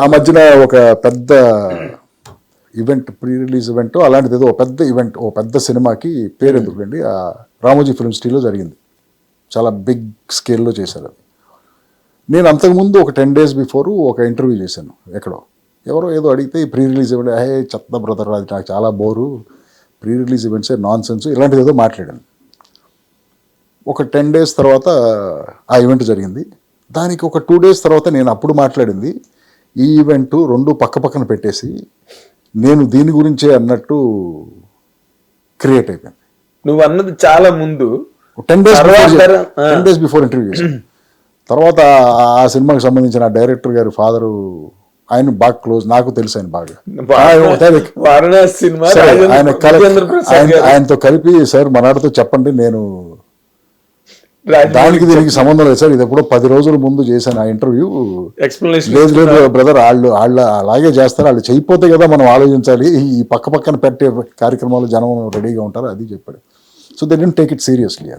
ఆ మధ్యన ఒక పెద్ద ఈవెంట్, ప్రీ రిలీజ్ ఈవెంట్ అలాంటిది ఏదో పెద్ద ఈవెంట్, ఓ పెద్ద సినిమాకి పేరు ఎందుకండి, ఆ రామోజీ ఫిల్మ్ సిటీలో జరిగింది. చాలా బిగ్ స్కేల్లో చేశారు అది. నేను అంతకుముందు ఒక 10 days బిఫోర్ ఒక ఇంటర్వ్యూ చేశాను ఎక్కడో. ఎవరో ఏదో అడిగితే ఈ ప్రీ రిలీజ్ ఈవెంట్, హే చెత్త బ్రదర్, అది నాకు చాలా బోరు, ప్రీ రిలీజ్ ఈవెంట్సే నాన్ సెన్స్, ఇలాంటిది ఏదో మాట్లాడాను. ఒక 10 days తర్వాత ఆ ఈవెంట్ జరిగింది. దానికి ఒక 2 days తర్వాత నేను అప్పుడు మాట్లాడింది, ఈ ఈవెంట్ రెండు పక్క పక్కన పెట్టేసి నేను దీని గురించే అన్నట్టు క్రియేట్ అయిపోయింది. నువ్వు అన్నది చాలా ముందు 10 days బిఫోర్ ఇంటర్వ్యూ చేశాను. తర్వాత ఆ సినిమాకి సంబంధించిన డైరెక్టర్ గారి ఫాదరు, ఆయన బాగా క్లోజ్, నాకు తెలుసు ఆయన బాగా. వారణాసి సినిమా ఆయనతో కలిపి, సార్ మనాడితో చెప్పండి, నేను దానికి దీనికి సంబంధం లేదు సార్, ఇది ఎప్పుడో 10 రోజుల ముందు చేశాను ఆ ఇంటర్వ్యూ, లేదు లేదు బ్రదర్, వాళ్ళు అలాగే చేస్తారు, వాళ్ళు చేయకపోతే కదా మనం ఆలోచించాలి, ఈ పక్క పక్కన పెట్టే కార్యక్రమాలు జనం రెడీగా ఉంటారు, అది చెప్పాడు. So they didn't take it seriously.